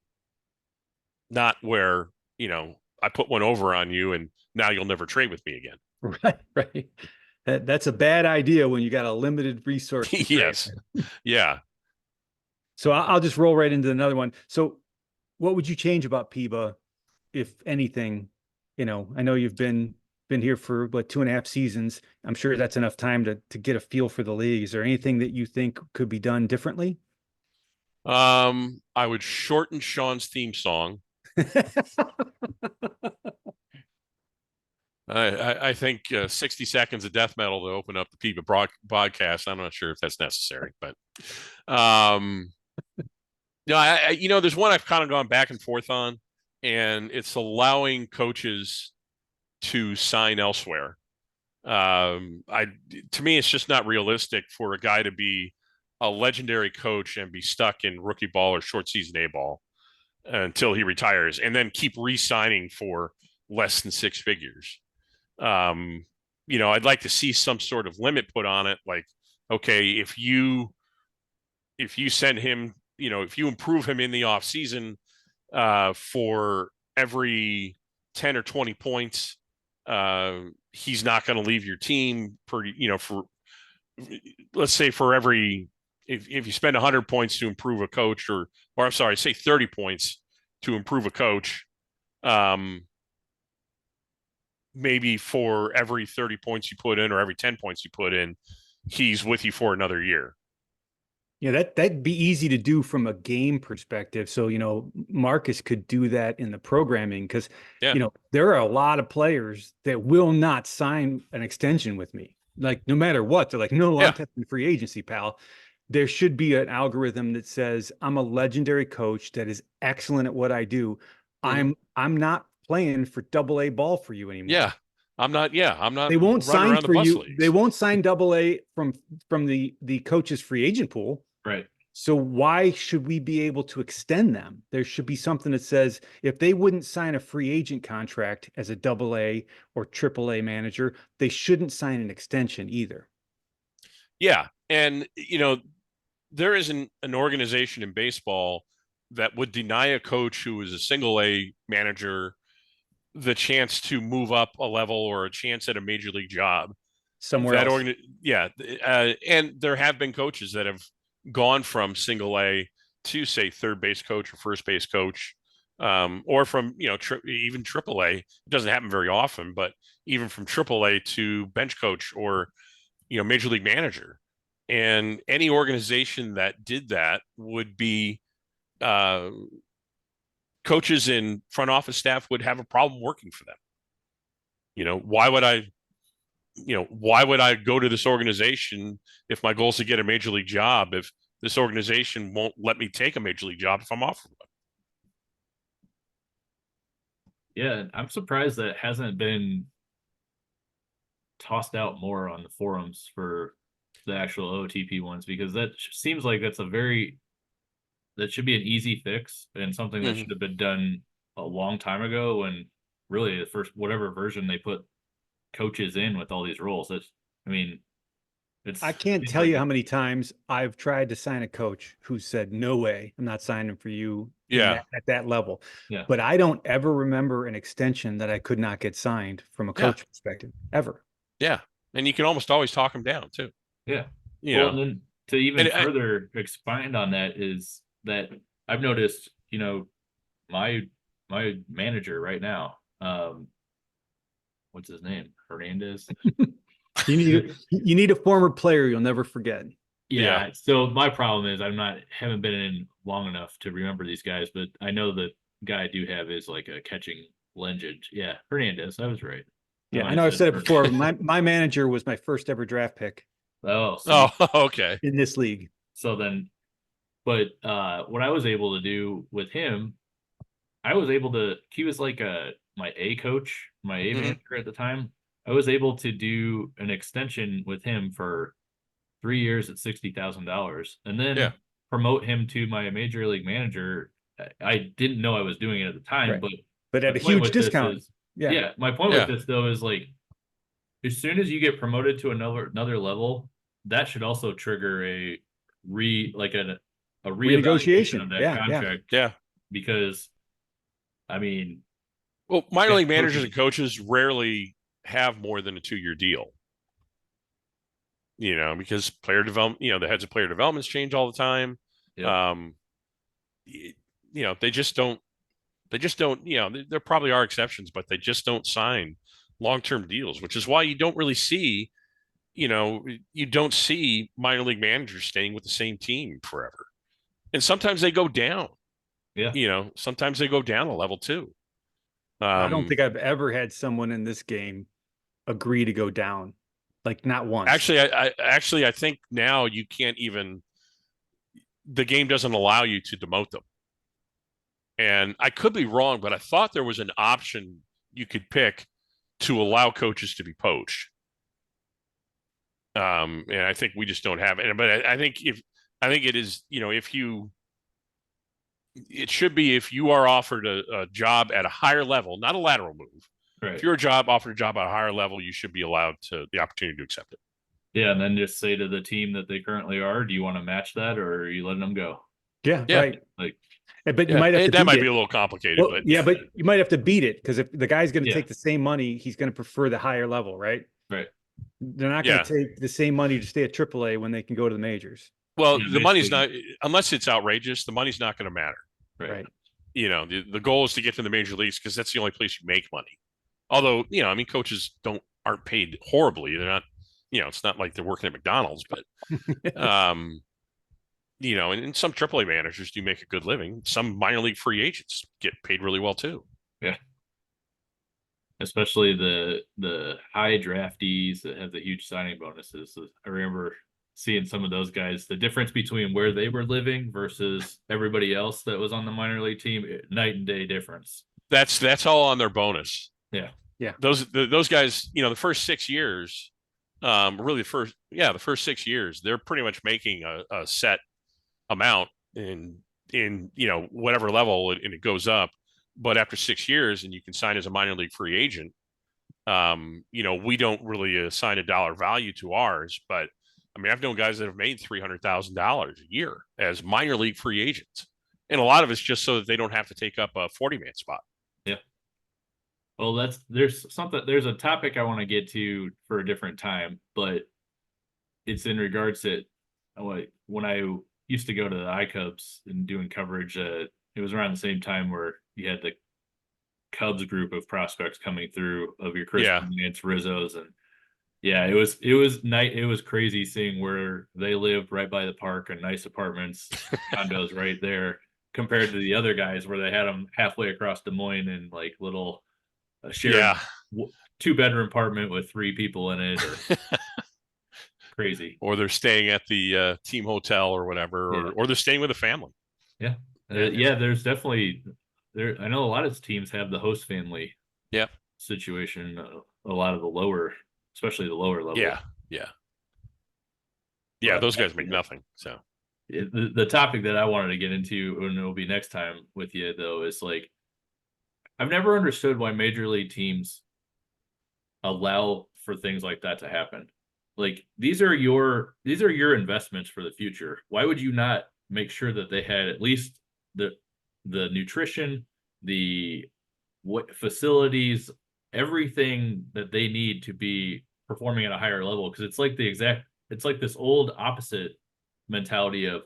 not where I put one over on you and now you'll never trade with me again.
Right. That's a bad idea when you got a limited resource.
Yes. Yeah.
So I'll just roll right into another one. So what would you change about PEBA, if anything? I know you've been here for 2.5 seasons. I'm sure that's enough time to get a feel for the league. Is there anything that you think could be done differently?
I would shorten Sean's theme song. I think 60 seconds of death metal to open up the PEBA broadcast. I'm not sure if that's necessary, but there's one I've kind of gone back and forth on, and it's allowing coaches to sign elsewhere. To me, it's just not realistic for a guy to be a legendary coach and be stuck in rookie ball or short season A ball until he retires, and then keep re-signing for less than 6 figures. I'd like to see some sort of limit put on it. Like, okay, if you send him, if you improve him in the off season, for every 10 or 20 points, he's not going to leave your team for let's say for every, if you spend 100 points to improve a coach or I'm sorry, say 30 points to improve a coach, maybe for every 30 points you put in or every 10 points you put in, he's with you for another year.
Yeah, that'd be easy to do from a game perspective. So, Marcus could do that in the programming because, there are a lot of players that will not sign an extension with me. Like, no matter what, they're like, no, I'm testing free agency, pal. There should be an algorithm that says, I'm a legendary coach that is excellent at what I do. Mm-hmm. I'm not playing for AA ball for you anymore.
Yeah. I'm not.
They won't sign for you. They won't sign AA from the coach's free agent pool.
Right.
So why should we be able to extend them? There should be something that says if they wouldn't sign a free agent contract as a AA or AAA manager, they shouldn't sign an extension either.
Yeah. And, there isn't an organization in baseball that would deny a coach who is a single A manager the chance to move up a level or a chance at a major league job
somewhere else.
And there have been coaches that have gone from single A to say third base coach or first base coach, or from, even AAA. It doesn't happen very often, but even from AAA to bench coach or, major league manager. And any organization that did that would be, coaches and front office staff would have a problem working for them. Why would I go to this organization if my goal is to get a major league job, if this organization won't let me take a major league job if I'm offered one?
Yeah, I'm surprised that it hasn't been tossed out more on the forums for the actual OTP ones, because that seems like that should be an easy fix and something that should have been done a long time ago, when really the first, whatever version they put coaches in with all these roles.
I can't tell you how many times I've tried to sign a coach who said, no way, I'm not signing for you at that level.
Yeah.
But I don't ever remember an extension that I could not get signed from a coach perspective, ever.
Yeah. And you can almost always talk them down too.
Yeah. And then to even further expand on that is that I've noticed, my manager right now, what's his name? Hernandez.
You need a former player you'll never forget.
Yeah. So my problem is haven't been in long enough to remember these guys, but I know the guy I do have is like a catching legend. Yeah, Hernandez. I was right.
Yeah, I know I've said it before. My manager was my first ever draft pick.
Oh,
okay.
In this league.
So then, but what I was able to do with him, he was like my A coach, my A manager at the time. I was able to do an extension with him for 3 years at $60,000, and then promote him to my major league manager. I didn't know I was doing it at the time,
but at a huge discount.
My point with this though is, like, as soon as you get promoted to another level, that should also trigger a renegotiation of that contract.
Yeah.
Because
minor league managers and coaches rarely have more than a 2-year deal. Because player development, the heads of player developments change all the time. Yep. They just don't, there probably are exceptions, but they just don't sign long-term deals, which is why you don't really see, you don't see minor league managers staying with the same team forever. And sometimes they go down. Yeah. Sometimes they go down a level too.
I don't think I've ever had someone in this game agree to go down. Like, not once.
I think now you can't even, the game doesn't allow you to demote them. And I could be wrong, but I thought there was an option you could pick to allow coaches to be poached. And I think we just don't have it. But I think it is, it should be, if you are offered a job at a higher level, not a lateral move. Right. If you're offered a job at a higher level, you should be allowed the opportunity to accept it.
Yeah, and then just say to the team that they currently are, do you want to match that, or are you letting them go?
Yeah. Right. But you might have to
that might be a little complicated.
Well, but you might have to beat it, because if the guy's going to take the same money, he's going to prefer the higher level, right?
Right.
They're not going to take the same money to stay at AAA when they can go to the majors.
Well, the money's not, unless it's outrageous, the money's not going to matter.
Right.
The goal is to get to the major leagues, because that's the only place you make money. Although, coaches aren't paid horribly. They're not, it's not like they're working at McDonald's, but, and some AAA managers do make a good living. Some minor league free agents get paid really well too.
Yeah. Especially the high draftees that have the huge signing bonuses. So I remember seeing some of those guys, the difference between where they were living versus everybody else that was on the minor league team, night and day difference.
That's all on their bonus.
Yeah.
Yeah.
Those guys, the first 6 years, the first 6 years, they're pretty much making a set amount in whatever level, and it goes up. But after 6 years, and you can sign as a minor league free agent, we don't really assign a dollar value to ours. But I've known guys that have made $300,000 a year as minor league free agents, and a lot of it's just so that they don't have to take up a 40-man spot.
Yeah. Well, there's a topic I want to get to for a different time, but it's in regards to when I used to go to the iCubs and doing coverage. It was around the same time where you had the Cubs group of prospects coming through of your Chris Bryant's, Rizzos, and yeah, it was crazy seeing where they lived right by the park and nice apartments, condos right there, compared to the other guys where they had them halfway across Des Moines in like little shared 2-bedroom apartment with 3 people in it. Or crazy.
Or they're staying at the team hotel or whatever, or they're staying with a family.
Yeah. There's definitely there. I know a lot of teams have the host family situation. A lot of the lower, especially the lower level.
Yeah, those guys make nothing. So
the topic that I wanted to get into, and it'll be next time with you though, is like, I've never understood why major league teams allow for things like that to happen. Like, these are your investments for the future. Why would you not make sure that they had at least the nutrition, the facilities, everything that they need to be performing at a higher level? Because it's like this old opposite mentality of,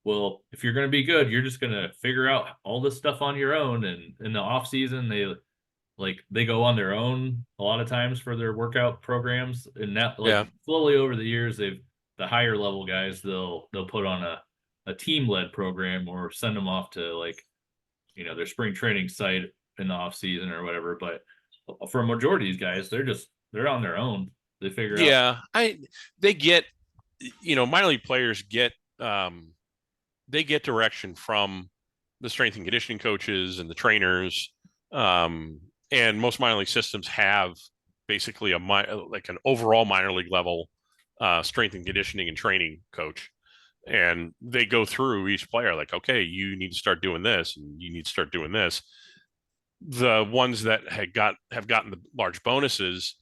well, if you're going to be good, you're just going to figure out all this stuff on your own. And in the off season, they go on their own a lot of times for their workout programs. And that slowly over the years, the higher level guys, they'll put on a team led program or send them off to their spring training site in the off season or whatever. But for a majority of these guys, they're on their own. They figure out.
They get, minor league players get, they get direction from the strength and conditioning coaches and the trainers. And most minor league systems have basically an overall minor league level strength and conditioning and training coach. And they go through each player like, okay, you need to start doing this and you need to start doing this. The ones that have gotten the large bonuses,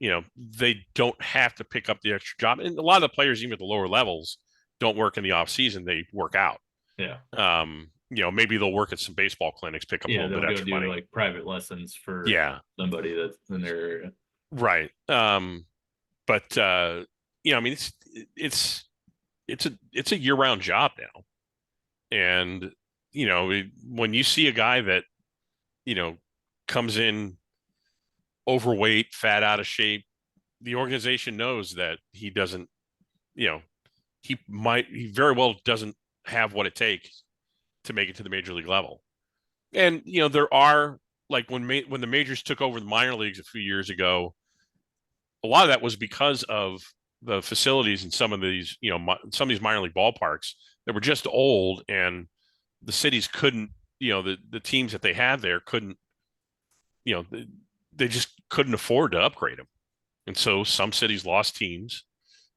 they don't have to pick up the extra job. And a lot of the players, even at the lower levels, don't work in the off season. They work out.
Yeah.
Maybe they'll work at some baseball clinics, pick up a little bit extra money.
Like private lessons for somebody that's in their area.
Right. But I mean, it's a year-round job now. And, when you see a guy that, comes in overweight, fat, out of shape, the organization knows that he doesn't, he very well doesn't have what it takes to make it to the major league level. And, there are, like, when the majors took over the minor leagues a few years ago, a lot of that was because of the facilities in some of these minor league ballparks that were just old, and the cities couldn't, the teams that they had there couldn't, they just couldn't afford to upgrade them. And so some cities lost teams,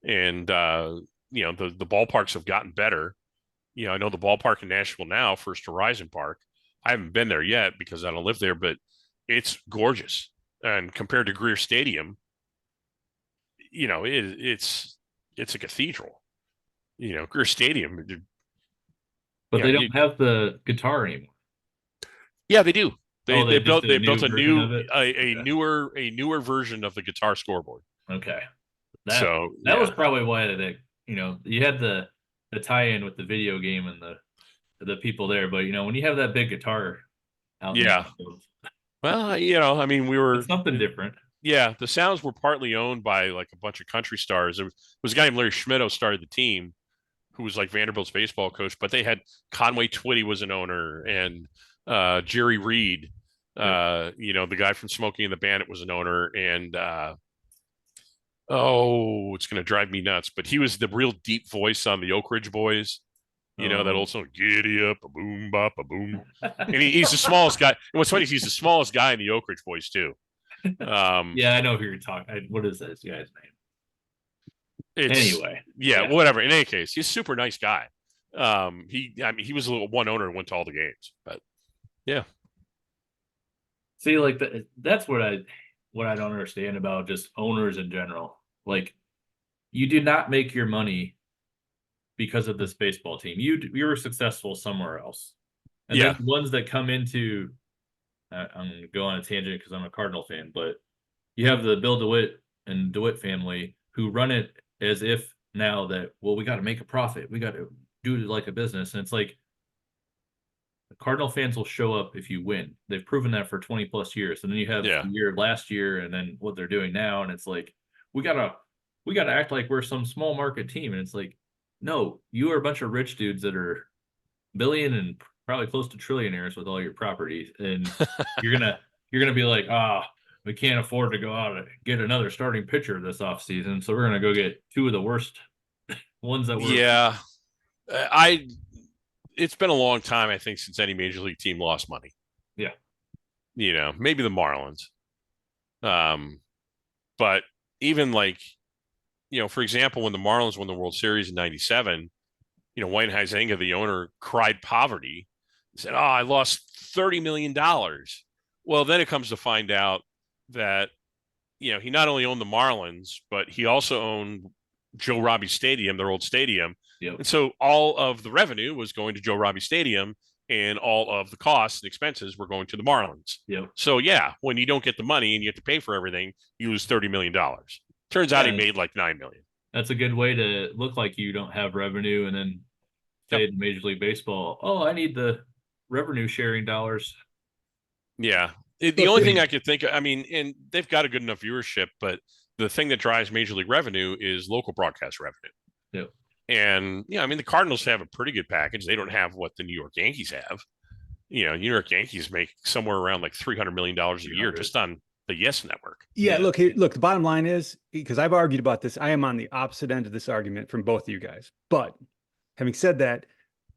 and, the ballparks have gotten better. I know the ballpark in Nashville now, First Horizon Park. I haven't been there yet because I don't live there, but it's gorgeous. And compared to Greer Stadium, it's a cathedral. Greer Stadium.
But they don't have the guitar anymore.
Yeah, they do. They built a newer version of the guitar scoreboard.
Okay. That was probably why you had the tie-in with the video game and the people there, but when you have that big guitar out
well, I mean,
it's something different.
Yeah, the Sounds were partly owned by like a bunch of country stars. There was a guy named Larry Schmittou started the team, who was like Vanderbilt's baseball coach, but they had Conway Twitty was an owner, and Jerry Reed, the guy from Smokey and the Bandit was an owner, and it's going to drive me nuts, but he was the real deep voice on the Oak Ridge Boys. That old song, giddy up, a boom, bop, a boom. And he's the smallest guy. And what's funny is he's the smallest guy in the Oak Ridge Boys, too.
I know who you're talking. What is this guy's name? Anyway.
Whatever. In any case, he's a super nice guy. He was a little one owner and went to all the games, but yeah.
See, like that's what I don't understand about just owners in general. Like, you did not make your money because of this baseball team. You were successful somewhere else. And then ones that come into, I'm going to go on a tangent because I'm a Cardinal fan, but you have the Bill DeWitt and DeWitt family who run it as if now that, well, we got to make a profit. We got to do it like a business. And it's like, Cardinal fans will show up if you win. They've proven that for 20 plus years. And then you have the year last year and then what they're doing now. And it's like, we gotta act like we're some small market team. And it's like, no, you are a bunch of rich dudes that are billion and probably close to trillionaires with all your properties. And you're gonna be like, we can't afford to go out and get another starting pitcher this offseason. So we're gonna go get two of the worst ones that were
it's been a long time, I think, since any major league team lost money.
Yeah.
Maybe the Marlins. But even like, for example, when the Marlins won the World Series in 97, Wayne Huizenga, the owner, cried poverty, said, I lost $30 million. Well, then it comes to find out that, he not only owned the Marlins, but he also owned Joe Robbie Stadium, their old stadium.
Yep.
And so all of the revenue was going to Joe Robbie Stadium and all of the costs and expenses were going to the Marlins.
Yep.
So, when you don't get the money and you have to pay for everything, you lose $30 million. Turns out he made like $9 million.
That's a good way to look like you don't have revenue and then say in Major League Baseball, I need the revenue sharing dollars.
Yeah. The only thing I could think of, and they've got a good enough viewership, but the thing that drives Major League revenue is local broadcast revenue.
Yep.
And, the Cardinals have a pretty good package. They don't have what the New York Yankees have. New York Yankees make somewhere around like $300 million a year just on the Yes Network.
Yeah. Look, the bottom line is, because I've argued about this, I am on the opposite end of this argument from both of you guys. But having said that,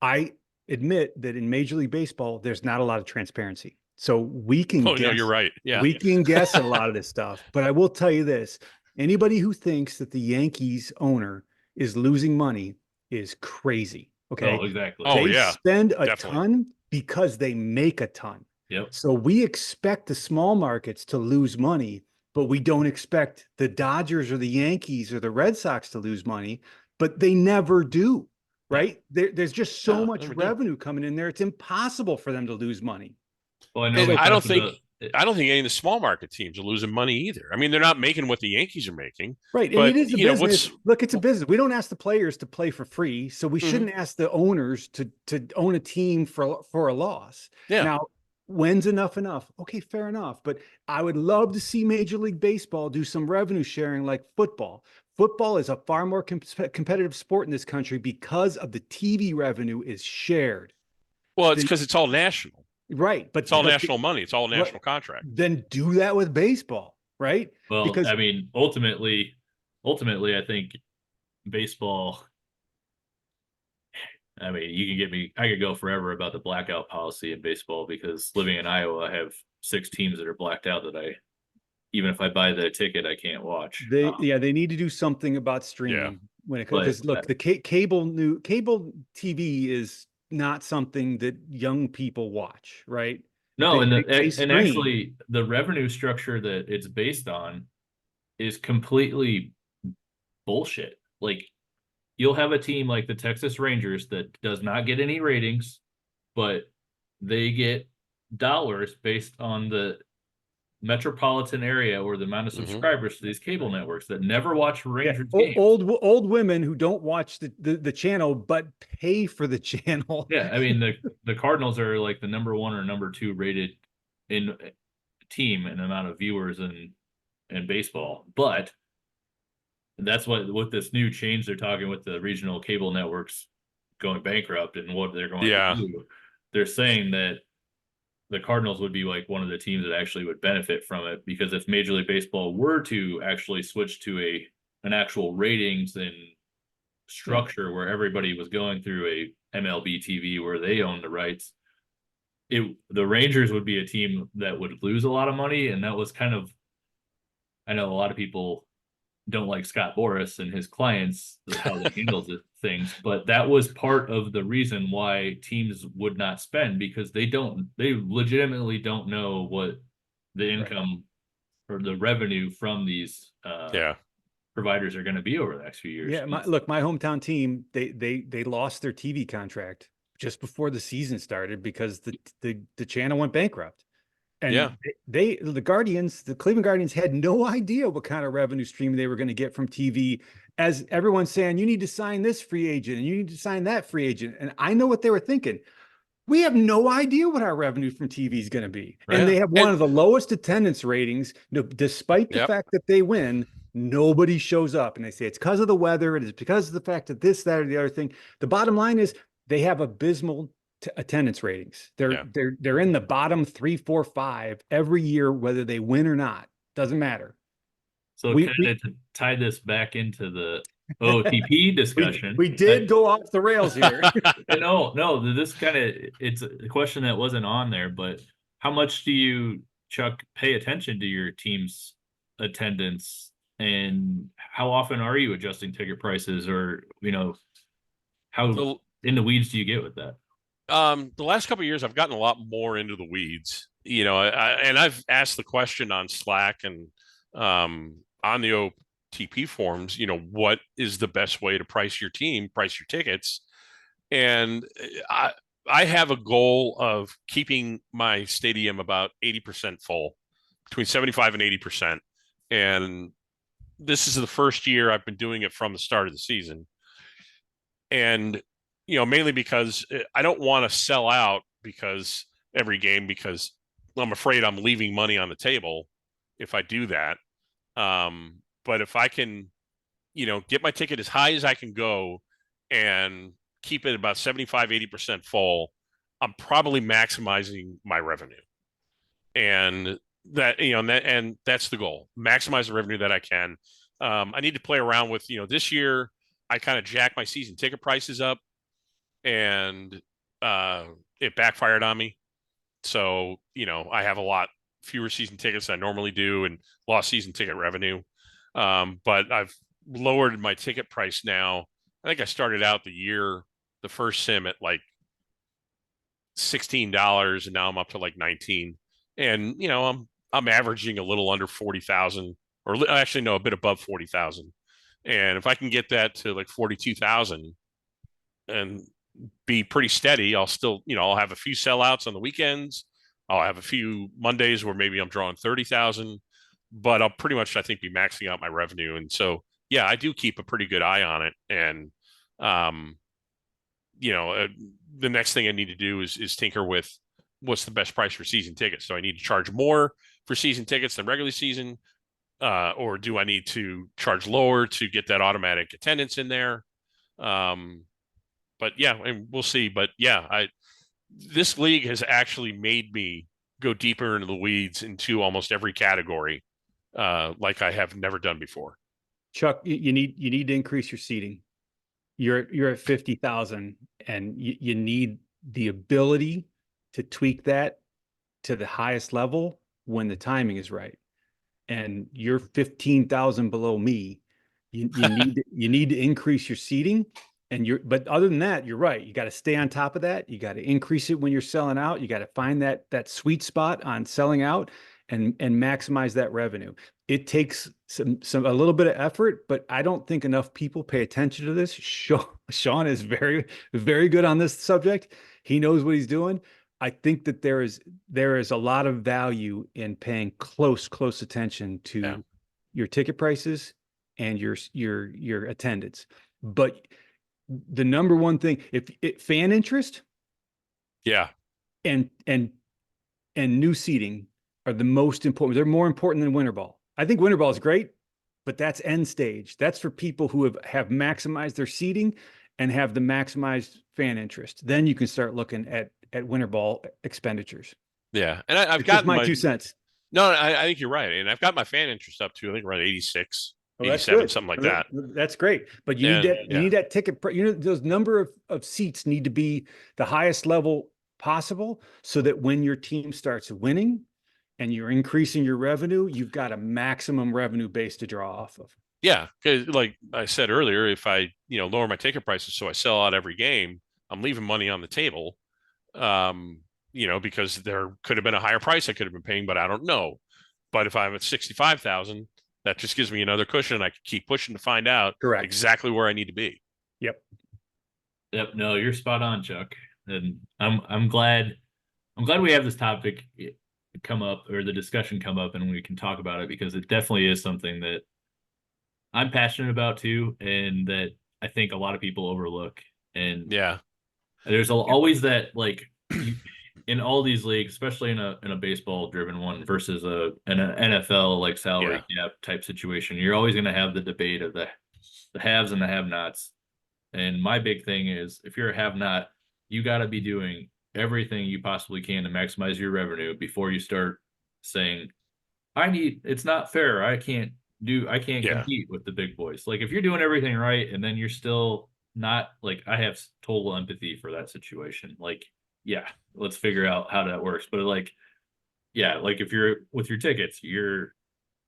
I admit that in Major League Baseball, there's not a lot of transparency. So we can guess.
No, you're right. Yeah.
We can guess a lot of this stuff. But I will tell you this. Anybody who thinks that the Yankees owner is losing money is crazy. Okay.
Oh, exactly.
They spend a ton because they make a ton.
Yep.
So we expect the small markets to lose money, but we don't expect the Dodgers or the Yankees or the Red Sox to lose money, but they never do. Right. There's just so much revenue coming in there. It's impossible for them to lose money.
Well, I
don't think any of the small market teams are losing money either. They're not making what the Yankees are making.
Right.
But,
and it is a business. Look, it's a business. We don't ask the players to play for free. So we shouldn't ask the owners to own a team for a loss.
Yeah.
Now, when's enough? Okay, fair enough. But I would love to see Major League Baseball do some revenue sharing like football. Football is a far more competitive sport in this country because of the TV revenue is shared.
Well, it's because it's all national.
Right. But
it's all national money. It's all a national contract.
Then do that with baseball, right?
Well,
because
ultimately, I think baseball, you can get me, I could go forever about the blackout policy in baseball because living in Iowa, I have 6 teams that are blacked out that even if I buy the ticket, I can't watch.
They need to do something about streaming when it comes, because look, the cable TV is not something that young people watch, right?
No, and actually the revenue structure that it's based on is completely bullshit. Like, you'll have a team like the Texas Rangers that does not get any ratings, but they get dollars based on the metropolitan area or the amount of subscribers to these cable networks that never watch Rangers games.
Old women who don't watch the channel but pay for the channel.
Yeah, the Cardinals are like the number 1 or number 2 rated in team in amount of viewers in baseball, but that's what this new change they're talking with the regional cable networks going bankrupt and what they're going to do. They're saying that the Cardinals would be like one of the teams that actually would benefit from it, because if Major League Baseball were to actually switch to an actual ratings and structure where everybody was going through a MLB TV where they own the rights, the Rangers would be a team that would lose a lot of money. And that was kind of, I know a lot of people don't like Scott Boras and his clients, how they handle things, but that was part of the reason why teams would not spend, because they legitimately don't know what the income or the revenue from these providers are going to be over the next few years.
Yeah, my hometown team, they lost their TV contract just before the season started because the channel went bankrupt. And the Cleveland Guardians had no idea what kind of revenue stream they were going to get from TV as everyone's saying, you need to sign this free agent and you need to sign that free agent. And I know what they were thinking. We have no idea what our revenue from TV is going to be. And they have one of the lowest attendance ratings, despite the fact that they win. Nobody shows up, and they say it's because of the weather. It is because of the fact that this, that, or the other thing. The bottom line is they have abysmal attendance ratings. They're in the bottom 3, 4, 5 every year, whether they win or not. Doesn't matter.
So kind of to tie this back into the OTP discussion.
We did go off the rails here.
No, this kind of, it's a question that wasn't on there, but how much do you, Chuck, pay attention to your team's attendance, and how often are you adjusting ticket prices, or, how in the weeds do you get with that?
The last couple of years, I've gotten a lot more into the weeds, and I've asked the question on Slack and on the OTP forums, what is the best way to price your team, price your tickets? And I have a goal of keeping my stadium about 80% full, between 75 and 80%. And this is the first year I've been doing it from the start of the season. And, mainly because I don't want to sell out every game, because I'm afraid I'm leaving money on the table if I do that. But if I can, get my ticket as high as I can go and keep it about 75, 80% full, I'm probably maximizing my revenue. And that's the goal. Maximize the revenue that I can. I need to play around with, this year I kind of jacked my season ticket prices up, and it backfired on me. So, I have a lot fewer season tickets than I normally do, and lost season ticket revenue. But I've lowered my ticket price now. I think I started out the first sim at like $16, and now I'm up to like 19. And I'm averaging a little under 40,000, or actually no, a bit above 40,000. And if I can get that to like 42,000 and be pretty steady, I'll still, I'll have a few sellouts on the weekends. I'll have a few Mondays where maybe I'm drawing 30,000, but I'll pretty much, I think, be maxing out my revenue. And so, yeah, I do keep a pretty good eye on it. And, the next thing I need to do is tinker with what's the best price for season tickets. So I need to charge more for season tickets than regular season, or do I need to charge lower to get that automatic attendance in there? But yeah, and we'll see. But yeah, this league has actually made me go deeper into the weeds into almost every category, like I have never done before.
Chuck, you need to increase your seating. You're at 50,000, and you need the ability to tweak that to the highest level when the timing is right. And you're 15,000 below me. You need to increase your seating. But other than that, you're right. You got to stay on top of that. You got to increase it when you're selling out. You got to find that sweet spot on selling out and maximize that revenue. It takes a little bit of effort, but I don't think enough people pay attention to this. Sean is very, very good on this subject. He knows what he's doing. I think that there is a lot of value in paying close attention to your ticket prices and your attendance. But the number one thing, fan interest, and new seating are the most important. They're more important than winter ball. I think winter ball is great, but that's end stage. That's for people who have maximized their seating and have the maximized fan interest. Then you can start looking at winter ball expenditures.
Yeah, and I've got
my 2 cents.
No, I think you're right, and I've got my fan interest up to, I think, around 86. 87, something like that.
That's great. But you need that ticket. Those number of seats need to be the highest level possible, so that when your team starts winning and you're increasing your revenue, you've got a maximum revenue base to draw off of.
Yeah, because like I said earlier, if I lower my ticket prices so I sell out every game, I'm leaving money on the table. Because there could have been a higher price I could have been paying, but I don't know. But if I'm at 65,000, that just gives me another cushion, and I can keep pushing to find out exactly where I need to be.
Yep.
No, you're spot on, Chuck. And I'm glad we have this topic come up, or the discussion come up, and we can talk about it, because it definitely is something that I'm passionate about too, and that I think a lot of people overlook. And
Yeah.
there's always that, like, in all these leagues, especially in a baseball driven one versus an NFL like salary cap type situation, you're always going to have the debate of the haves and the have-nots. And my big thing is, if you're a have-not, you got to be doing everything you possibly can to maximize your revenue before you start saying, it's not fair. I can't compete with the big boys. Like, if you're doing everything right and then you're still not, like, I have total empathy for that situation. Like, yeah, let's figure out how that works. But like, yeah, like if you're with your tickets, you're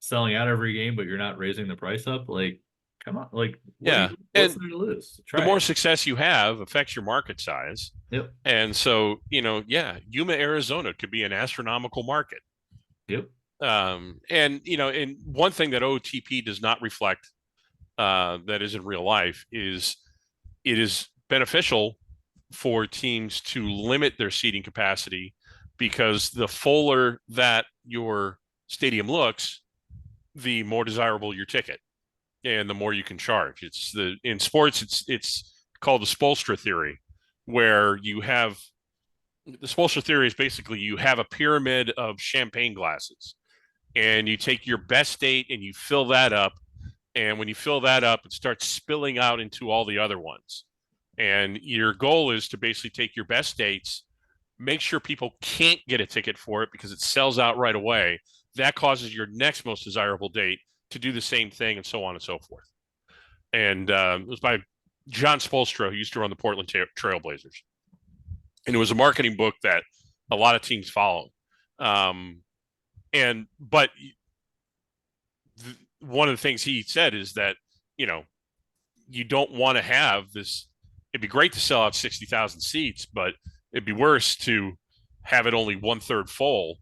selling out every game, but you're not raising the price up. Like, come on, like, what's there to lose?
The more success you have affects your market size.
Yep.
And so, Yuma, Arizona could be an astronomical market.
Yep.
And and one thing that OTP does not reflect, that is in real life, is it is beneficial for teams to limit their seating capacity, because the fuller that your stadium looks, the more desirable your ticket and the more you can charge. In sports, it's called the Spoelstra theory, where the Spoelstra theory is basically you have a pyramid of champagne glasses, and you take your best date and you fill that up. And when you fill that up, it starts spilling out into all the other ones. And your goal is to basically take your best dates, make sure people can't get a ticket for it because it sells out right away. That causes your next most desirable date to do the same thing, and so on and so forth. And it was by John Spoelstra, who used to run the Portland Trailblazers. And it was a marketing book that a lot of teams follow. But one of the things he said is that, you don't want to have this. It'd be great to sell out 60,000 seats, but it'd be worse to have it only 1/3 full.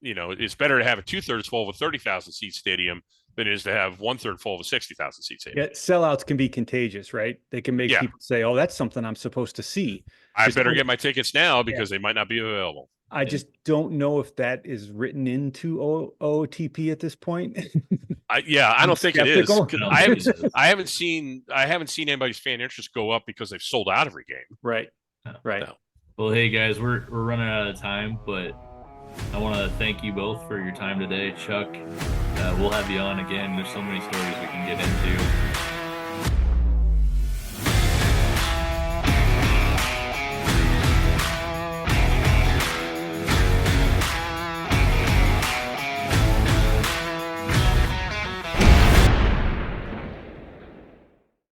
It's better to have a 2/3 full of a 30,000 seat stadium than it is to have 1/3 full of a 60,000 seat stadium.
Yeah, sellouts can be contagious, right? They can make people say, "Oh, that's something I'm supposed to see.
I better get my tickets now because they might not be available."
I just don't know if that is written into OOTP at this point.
I don't think it is. I haven't seen anybody's fan interest go up because they've sold out every game.
Right. Right.
No.
Well, hey guys, we're running out of time, but I want to thank you both for your time today. Chuck, we'll have you on again. There's so many stories we can get into.